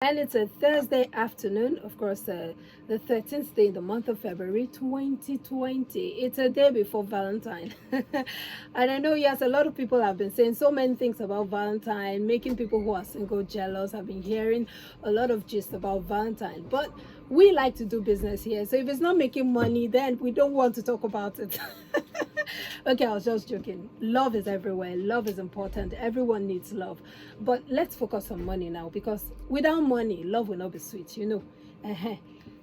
And it's a Thursday afternoon, of course, the 13th day in the month of February 2020. It's a day before Valentine. And I know, yes, a lot of people have been saying so many things about Valentine, making people who are single jealous. I've been hearing a lot of gist about Valentine. But we like to do business here. So if it's not making money, then we don't want to talk about it. Okay, I was just joking. Love is everywhere. Love is important. Everyone needs love. But let's focus on money now, because without money, love will not be sweet, you know. Uh-huh.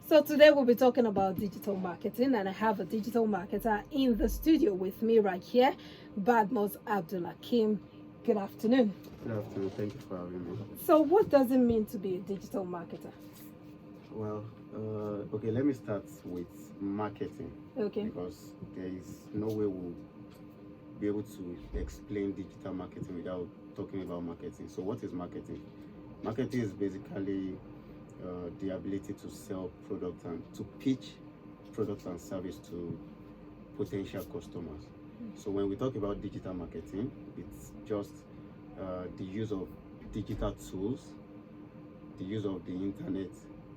So today we'll be talking about digital marketing, and I have a digital marketer in the studio with me right here, Bhadmus Habdulakeem. Good afternoon. Good afternoon. Thank you for having me. So what does it mean to be a digital marketer? Well, okay, let me start with marketing. Okay. Because there is no way we'll be able to explain digital marketing without talking about marketing. So what is marketing? Marketing is basically the ability to sell products and to pitch products and service to potential customers. So when we talk about digital marketing, it's just the use of digital tools, the use of the internet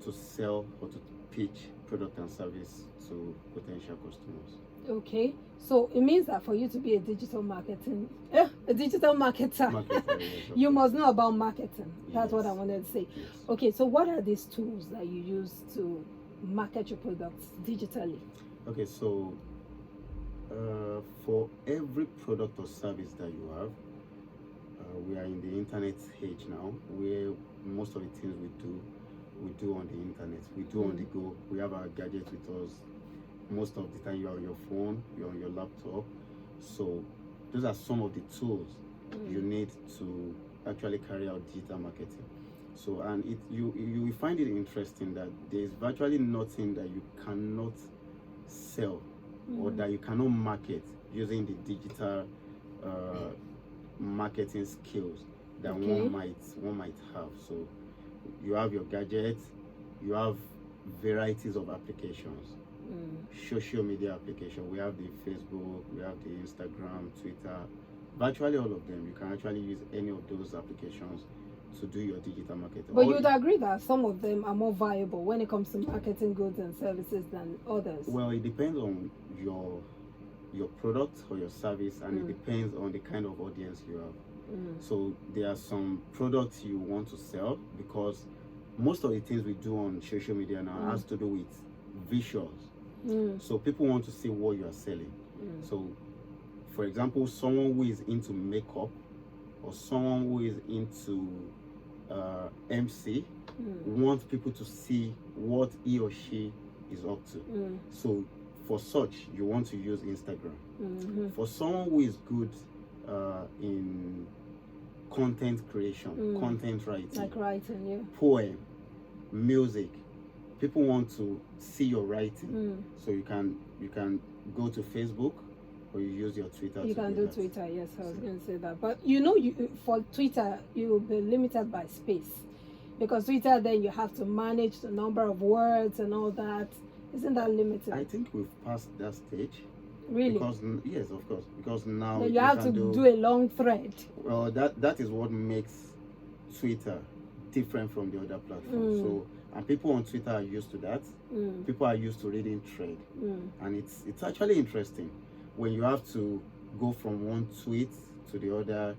to sell or to pitch product and service to potential customers. Okay, so it means that for you to be a digital a digital marketer, Yes, you must know about marketing. That's what I Yes. wanted to say. Yes. Okay, so what are these tools that you use to market your products digitally? Okay, so for every product or service that you have, we are in the internet age now, where most of the things we do on the internet. We do on the go. We have our gadgets with us. Most of the time, you're on your phone, you're on your laptop. So those are some of the tools you need to actually carry out digital marketing. So, and you will find it interesting that there is virtually nothing that you cannot sell or that you cannot market using the digital marketing skills that one might have. So you have your gadgets, you have varieties of applications, social media application. We have the Facebook, we have the Instagram, Twitter, virtually all of them. You can actually use any of those applications to do your digital marketing. But you'd agree that some of them are more viable when it comes to marketing goods and services than others? Well, it depends on your product or your service, and it depends on the kind of audience you have. So there are some products you want to sell, because most of the things we do on social media now has to do with visuals. So people want to see what you are selling. So for example, someone who is into makeup or someone who is into MC wants people to see what he or she is up to. So for such, you want to use Instagram. For someone who is good in content creation, content writing, Like writing, yeah. poem, music, people want to see your writing. So you can go to Facebook, or you use your Twitter. You to can do do that. Twitter, yes, I was going to say that. But you know, for Twitter, you will be limited by space. Because Twitter, then you have to manage the number of words and all that. Isn't that limited? I think we've passed that stage. Really? Because yes, of course. Because now Then you have to do a long thread. Well, that is what makes Twitter different from the other platforms. So, and people on Twitter are used to that. People are used to reading thread, and it's actually interesting when you have to go from one tweet to the other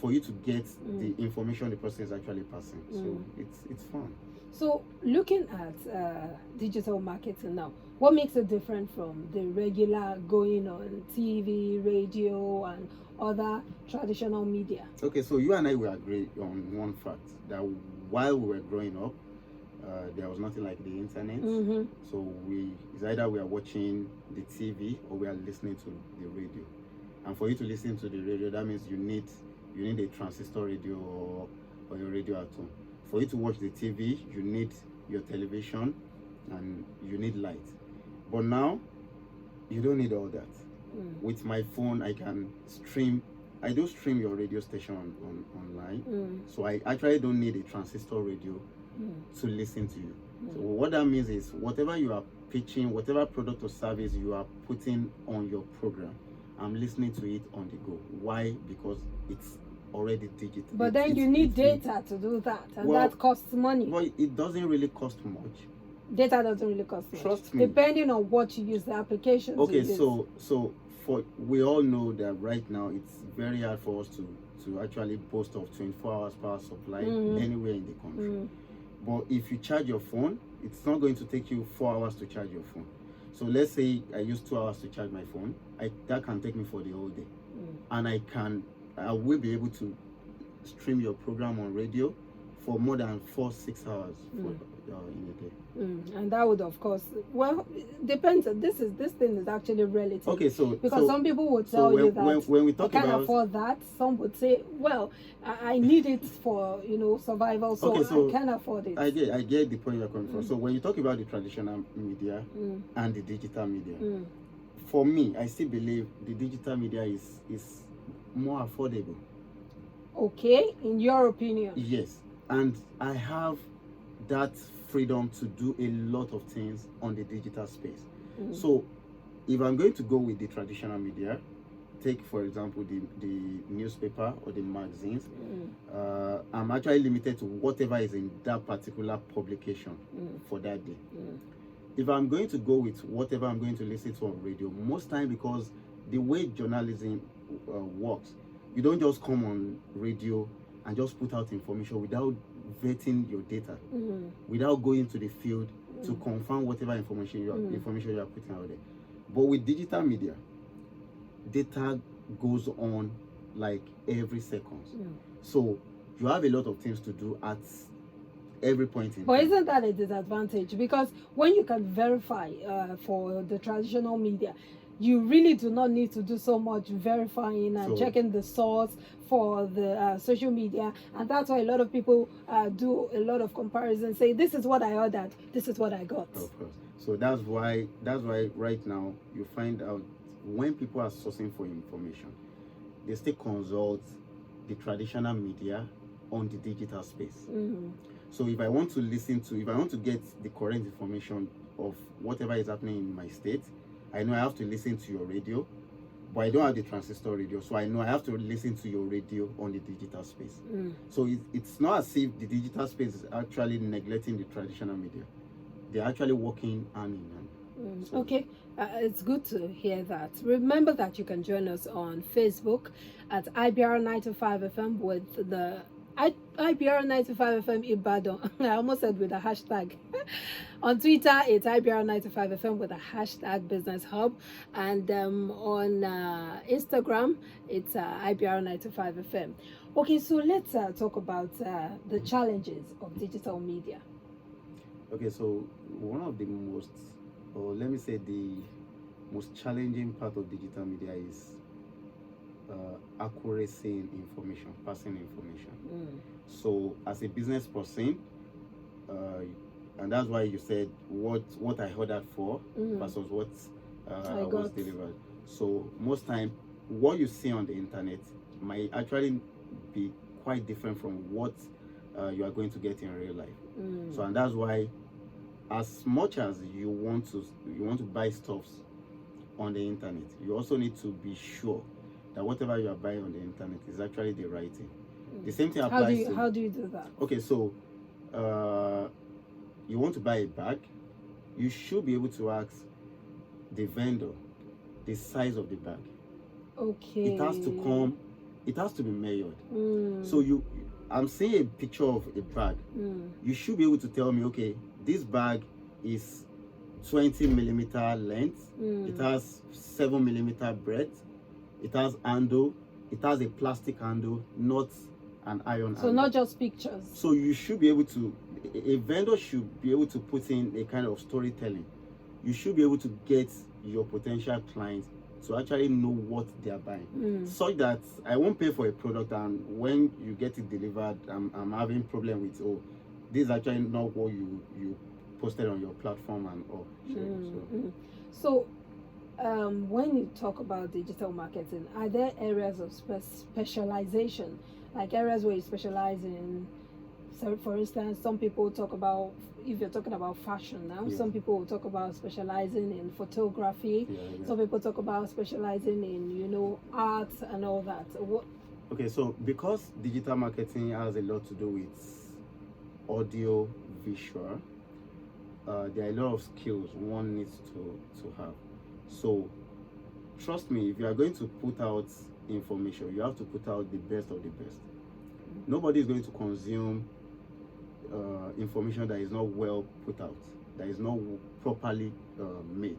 for you to get the information the person is actually passing. So it's fun. So looking at digital marketing now, what makes it different from the regular going on TV, radio, and other traditional media? Okay, so you and I will agree on one fact, that while we were growing up, there was nothing like the internet. So it's either we are watching the TV or we are listening to the radio. And for you to listen to the radio, that means you need a transistor radio or your radio at home. For you to watch the TV, you need your television and you need light. But now, you don't need all that. With my phone, I can stream. I do stream your radio station online. So I actually don't need a transistor radio to listen to you. So what that means is, whatever you are pitching, whatever product or service you are putting on your program, I'm listening to it on the go. Why? Because it's already digital. But then you need data to do that, and that costs money. Well, it doesn't really cost much. Data doesn't really cost much. Trust me. Depending on what you use, the applications. Okay, so we all know that right now it's very hard for us to actually boast of 24 hours power supply anywhere in the country. But if you charge your phone, it's not going to take you 4 hours to charge your phone. So let's say I use 2 hours to charge my phone. That can take me for the whole day, and I will be able to stream your program on radio for more than 4-6 hours in a day. And that would, of course, well, depends. This thing is actually relative. Okay, because some people would tell you that when we talk I can't afford that. Some would say, well, I need it for survival, so I can't afford it. I get the point you're coming from. So when you talk about the traditional media and the digital media, for me, I still believe the digital media is more affordable. Okay, in your opinion? Yes, and I have that freedom to do a lot of things on the digital space. So if I'm going to go with the traditional media, take for example the newspaper or the magazines, I'm actually limited to whatever is in that particular publication for that day. If I'm going to go with whatever I'm going to listen to on radio, most time, because the way journalism works, you don't just come on radio and just put out information without vetting your data, without going to the field to confirm whatever information you are putting out there. But with digital media, data goes on like every second. So you have a lot of things to do at every point in time. But isn't that a disadvantage? Because when you can verify for the traditional media, you really do not need to do so much verifying and checking the source for the social media, and that's why a lot of people do a lot of comparisons, say this is what I ordered, this is what I got. Of course. So that's why right now you find out when people are sourcing for information, they still consult the traditional media on the digital space. So if I want to get the correct information of whatever is happening in my state, I know I have to listen to your radio, but I don't have the transistor radio, so I know I have to listen to your radio on the digital space. So it's not as if the digital space is actually neglecting the traditional media. They're actually working hand in hand. Okay, it's good to hear that. Remember that you can join us on Facebook at IBR 925 FM with the IBR 925 FM Ibadan. I almost said with a hashtag. On Twitter, it's IBR 925 FM with a hashtag Business Hub. And on Instagram, it's IBR 925 FM. Okay, so let's talk about the challenges of digital media. Okay, so one of the most, or let me say the most challenging part of digital media is accuracy in information, passing information. So as a business person, and that's why you said what I ordered for versus what I was delivered. So most time, what you see on the internet might actually be quite different from what you are going to get in real life. So and that's why, as much as you want to buy stuffs on the internet, you also need to be sure that whatever you are buying on the internet is actually the right thing. The same thing applies. How do you do that? Okay, so you want to buy a bag, you should be able to ask the vendor the size of the bag. Okay. It has to be measured. So I'm seeing a picture of a bag. You should be able to tell me, okay, this bag is 20 millimeter length, it has 7 millimeter breadth, it has handle, it has a plastic handle, not an iron handle. So not just pictures. So you should be able to, a vendor should be able to put in a kind of storytelling. You should be able to get your potential clients to actually know what they are buying, so that I won't pay for a product and when you get it delivered, I'm having problem with, oh, this is actually not what you posted on your platform and all. So when you talk about digital marketing, are there areas of specialization, like areas where you specialize in? So for instance, some people talk about, if you're talking about fashion now, some people will talk about specializing in photography. Some people talk about specializing in, art and all that. Okay, so because digital marketing has a lot to do with audio, visual, there are a lot of skills one needs to have. So trust me, if you are going to put out information, you have to put out the best of the best. Nobody is going to consume information that is not well put out, that is not properly made.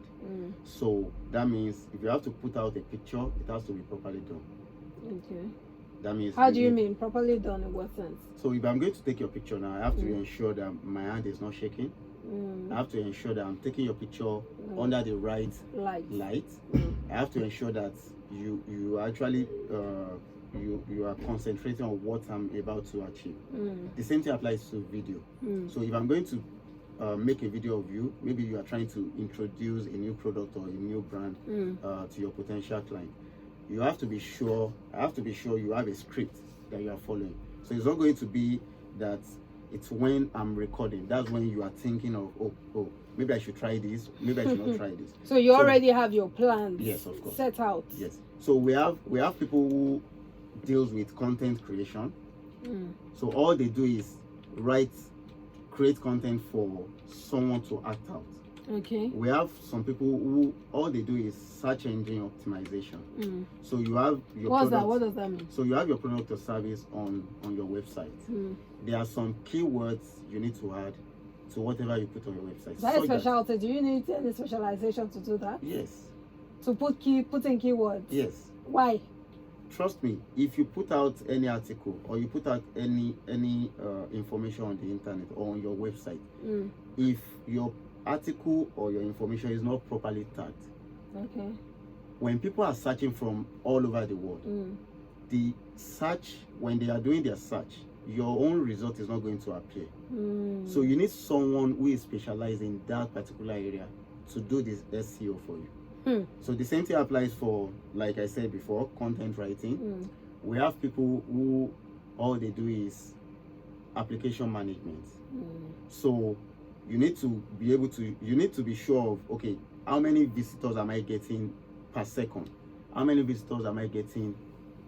So that means if you have to put out a picture, it has to be properly done. Okay. That means, how do you mean properly done? In what sense? So if I'm going to take your picture now, I have to ensure that my hand is not shaking. I have to ensure that I'm taking your picture under the right light. I have to ensure that you actually you are concentrating on what I'm about to achieve. The same thing applies to video. So if I'm going to make a video of you, maybe you are trying to introduce a new product or a new brand to your potential client, you have to be sure, I have to be sure you have a script that you are following. So it's not going to be that it's when I'm recording, that's when you are thinking of, oh, maybe I should try this, maybe I should not try this. So you already have your plans, yes, of course, set out. Yes. So we have people who deals with content creation. So all they do is create content for someone to act out. Okay. We have some people who all they do is search engine optimization. So you have your product. What does that mean? So you have your product or service on your website. There are some keywords you need to add to whatever you put on your website. That is specialty. Do you need any specialization to do that? Yes. To put in keywords? Yes. Why? Trust me, if you put out any article or you put out any information on the internet or on your website, if your article or your information is not properly tagged, okay, when people are searching from all over the world, the search, when they are doing their search, your own result is not going to appear. So you need someone who is specialized in that particular area to do this SEO for you. So the same thing applies for, like I said before, content writing. We have people who all they do is application management. So you need to be able to, you need to be sure of, okay, how many visitors am I getting per second? How many visitors am I getting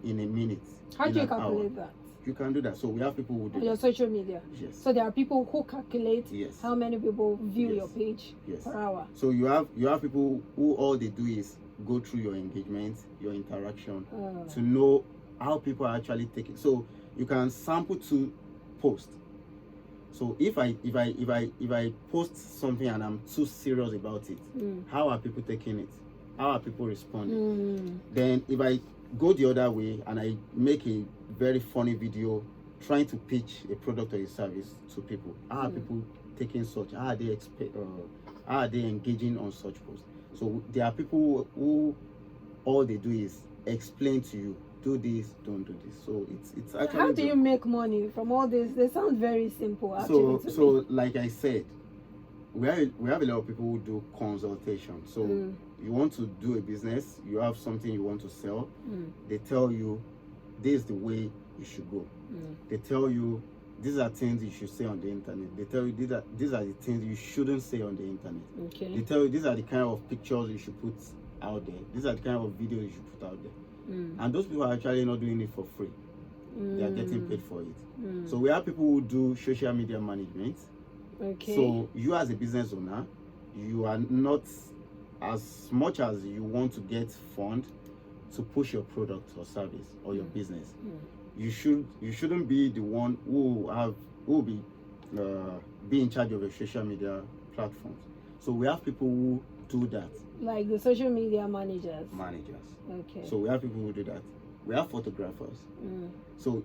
in a minute? How do you calculate that? You can do that. So we have people who do on your social media. Yes. So there are people who calculate how many people view your page per hour. So you have people who all they do is go through your engagement, your interaction, to know how people are actually taking. So you can sample to post. So if I post something and I'm too serious about it, how are people taking it? How are people responding? Then if I go the other way and I make a very funny video trying to pitch a product or a service to people, how are people taking such? How are they engaging on such posts? So there are people who all they do is explain to you, do this, don't do this. So it's actually. How do you make money from all this? They sound very simple actually. So like I said, we have a lot of people who do consultation. So you want to do a business, you have something you want to sell, they tell you this is the way you should go. They tell you these are things you should say on the internet. They tell you these are the things you shouldn't say on the internet. Okay. They tell you these are the kind of pictures you should put out there. These are the kind of videos you should put out there. And those people are actually not doing it for free. They are getting paid for it. So we have people who do social media management. Okay. So you as a business owner, you are not, as much as you want to get fund to push your product or service or your business, you shouldn't be the one who will be in charge of your social media platforms. So we have people who do that. Like the social media managers. Okay. So we have people who do that. We have photographers. So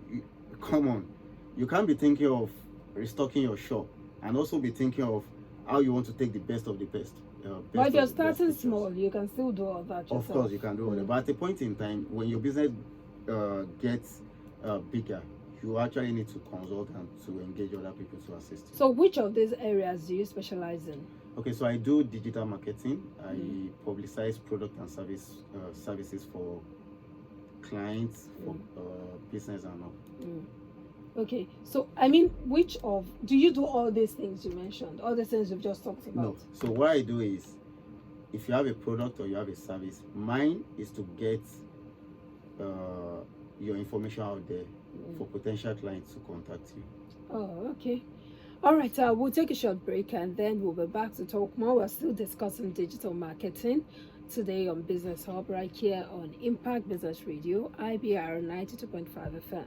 come on, you can't be thinking of restocking your shop and also be thinking of how you want to take the best of the best. But you're starting small, you can still do all that yourself. Of course, you can do all that. But at a point in time, when your business gets bigger, you actually need to consult and to engage other people to assist you. So which of these areas do you specialize in? Okay, so I do digital marketing. I publicize product and services for clients, for business and all. Okay, so I mean, do you do all these things you mentioned, all the things you've just talked about? No. So what I do is, if you have a product or you have a service, mine is to get your information out there for potential clients to contact you. Oh, okay. All right, we'll take a short break and then we'll be back to talk more. We're still discussing digital marketing today on Business Hub right here on Impact Business Radio, IBR 92.5 FM.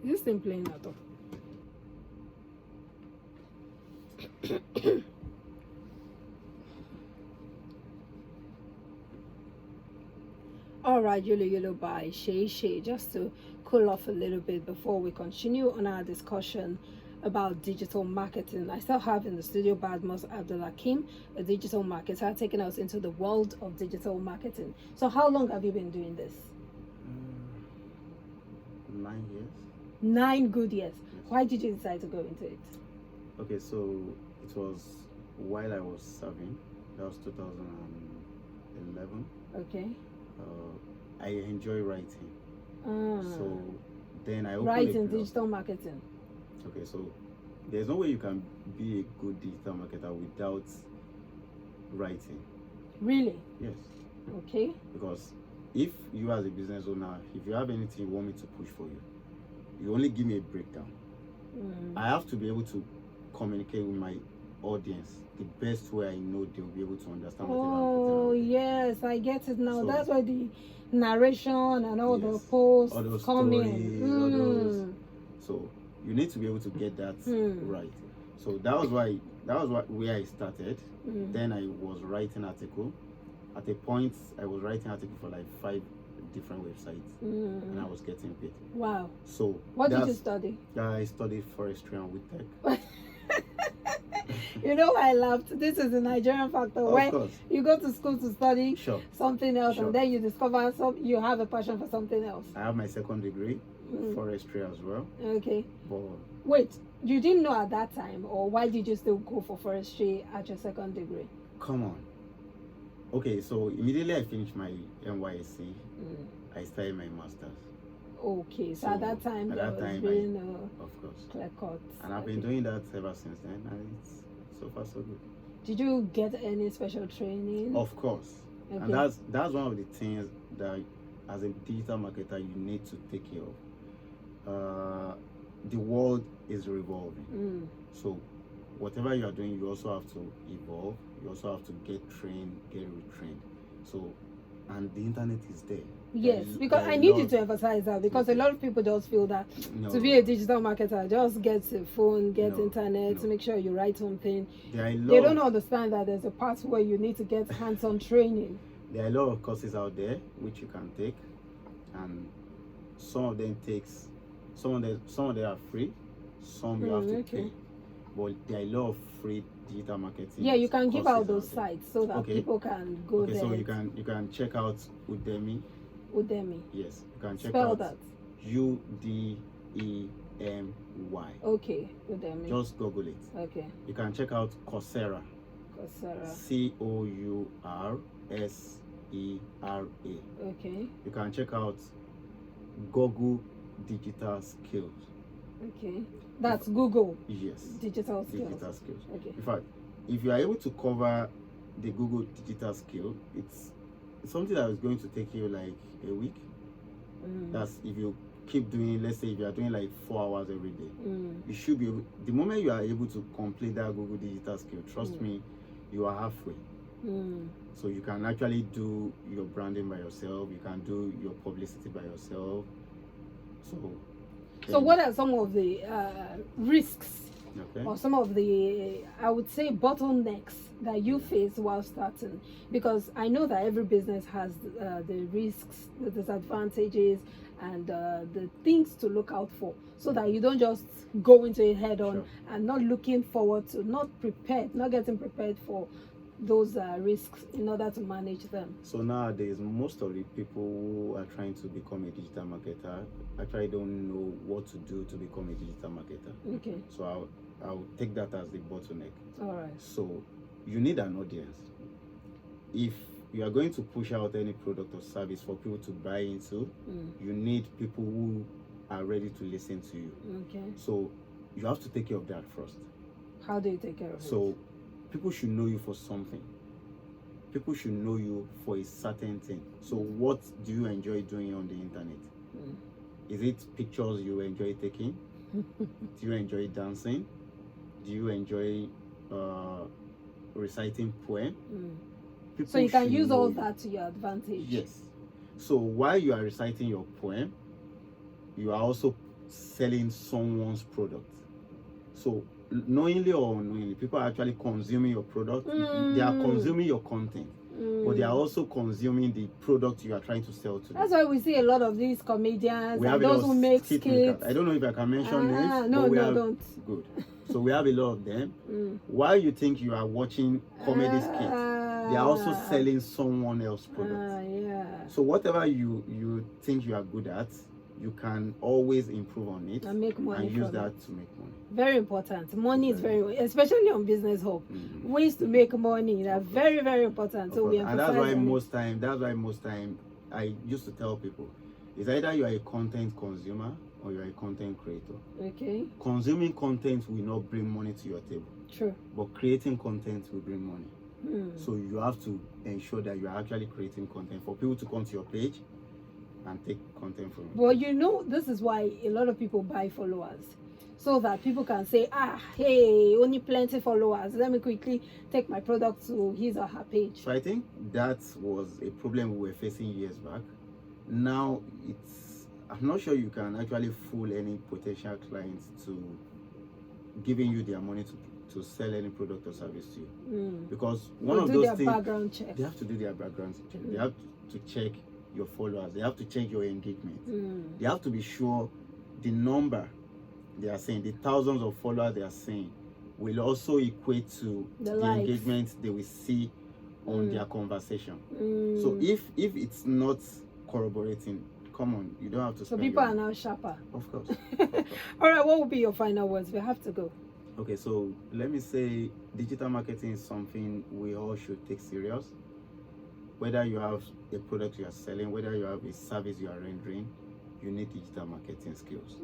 Is this thing playing at all? All right, Yulu by Shay, just to cool off a little bit before we continue on our discussion about digital marketing. I still have in the studio Bhadmus Habdulakeem, a digital marketer, taking us into the world of digital marketing. So how long have you been doing this? 9 years. 9 good years. Yes. Why did you decide to go into it? Okay, so it was while I was serving. That was 2011. Okay. I enjoy writing. So then I opened writing digital marketing. Okay, so there's no way you can be a good digital marketer without writing. Really? Yes. Okay. Because if you as a business owner, if you have anything you want me to push for you, you only give me a breakdown. I have to be able to communicate with my audience the best way I know they'll be able to understand what I'm putting out there. Yes, I get it now. So, that's why the narration and all the posts all those come stories, in. all those. So you need to be able to get that right. So that was where I started. Then I was writing article. At a point, I was writing article for like 5 different websites, and I was getting paid. Wow. So what did you study? I studied forestry and wood tech. You know, I laughed. This is the Nigerian factor. Of When course. you go to school to study something else, Sure. and then you discover you have a passion for something else. I have my second degree, forestry as well. Okay. But wait, you didn't know at that time, or why did you still go for forestry at your second degree? Come on. Okay, so immediately I finished my NYSC, I started my master's. Okay, so at that time there was really no clear cut. And I've been doing that ever since then, and it's so far so good. Did you get any special training? Of course. Okay. And that's one of the things that as a digital marketer you need to take care of. The world is revolving. So whatever you are doing, you also have to evolve. You also have to get trained, get retrained. So, and the internet is there. Yes, because I need you to emphasize that, because a lot of people just feel that to be a digital marketer, just get a phone, get internet, to make sure you write something. They don't understand that there's a part where you need to get hands-on training. There are a lot of courses out there which you can take, and some of them are free, some you have to pay. But there are a lot of free digital marketing. Yeah, you can give out those sites so that people can go there. So you can check out Udemy. Udemy. Yes, you can check out that. Udemy. Okay, Udemy. Just Google it. Okay. You can check out Coursera. Coursera. Okay. You can check out Google Digital Skills. Okay. That's Google. Yes. Digital skills. Digital skills. Okay. In fact, if you are able to cover the Google digital skill, it's something that is going to take you like a week. That's if you keep doing, let's say if you are doing like 4 hours every day, you should be able, the moment you are able to complete that Google digital skill, trust me, you are halfway. So you can actually do your branding by yourself, you can do your publicity by yourself. So what are some of the risks or some of the, I would say, bottlenecks that you face while starting? Because I know that every business has the risks, the disadvantages, and the things to look out for, so that you don't just go into it head on and not looking forward to, not getting prepared for those risks in order to manage them. So nowadays, most of the people who are trying to become a digital marketer actually don't know what to do to become a digital marketer. Okay. So I'll take that as the bottleneck. All right. So you need an audience. If you are going to push out any product or service for people to buy into, you need people who are ready to listen to you. Okay. So you have to take care of that first. How do you take care of it? So people should know you for something. People should know you for a certain thing. So what do you enjoy doing on the internet? Is it pictures you enjoy taking? Do you enjoy dancing? Do you enjoy reciting poem? So you can should use know all you. that to your advantage. Yes. So while you are reciting your poem, you are also selling someone's product. So knowingly or unknowingly, people are actually consuming your product. They are consuming your content, but they are also consuming the product you are trying to sell to them. That's why we see a lot of these comedians We and have a lot those who make skit skits. makers. I don't know if I can mention names. No, but we no, have, don't. Good. So we have a lot of them. While you think you are watching comedy skits, they are also selling someone else's product. Yeah. So whatever you think you are good at, you can always improve on it and make money and use from that it. to make money. Very important. Money is very, especially on Business Hub. Ways to make money are very, very important. So we emphasize. And that's why most time I used to tell people, it's either you are a content consumer or you are a content creator. Okay. Consuming content will not bring money to your table. True. But creating content will bring money. So you have to ensure that you are actually creating content for people to come to your page and take content from you. Well, you know, this is why a lot of people buy followers. So that people can say, hey, only plenty followers. Let me quickly take my product to his or her page. So I think that was a problem we were facing years back. Now I'm not sure you can actually fool any potential clients to giving you their money to sell any product or service to you. Because one of those things, background check. They have to do their background check. They have to check your followers. They have to check your engagement. They have to be sure the number they are saying, the thousands of followers they are saying, will also equate to the engagement they will see on their conversation. So if it's not corroborating, come on, you don't have to. So people are now sharper. Of course. All right, what will be your final words? We have to go. Okay, so let me say digital marketing is something we all should take serious. Whether you have a product you are selling, whether you have a service you are rendering, you need digital marketing skills.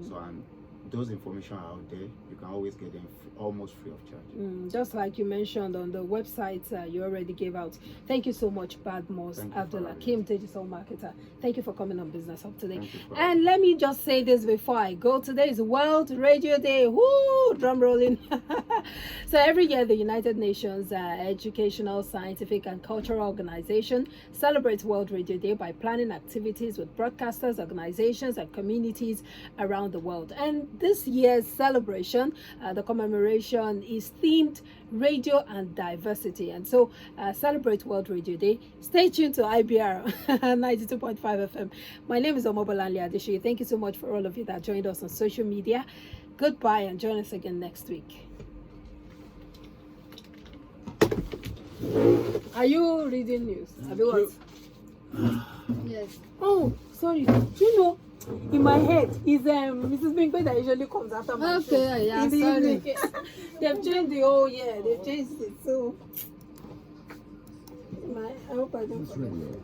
So and those information are out there. You can always get them almost free of charge. Just like you mentioned on the website you already gave out. Thank you so much, Bhadmus, Habdulakeem, digital marketer. Thank you for coming on Business Hub today. And let me just say this before I go. Today is World Radio Day. Woo! Drum rolling. So every year, the United Nations Educational, Scientific and Cultural Organization celebrates World Radio Day by planning activities with broadcasters, organizations and communities around the world. And this year's celebration, the commemoration, is themed Radio and Diversity. And so celebrate World Radio Day. Stay tuned to IBR 92.5 FM. My name is Omobolanle Adeshi. Thank you so much for all of you that joined us on social media. Goodbye and join us again next week. Are you reading news? Have you what? Yes. Oh, sorry. Do you know, in my head is Mrs. Bingbe that usually comes after my show. Okay, yeah, In the sorry. evening. They've changed the whole year. They've changed it. So I hope I don't forget.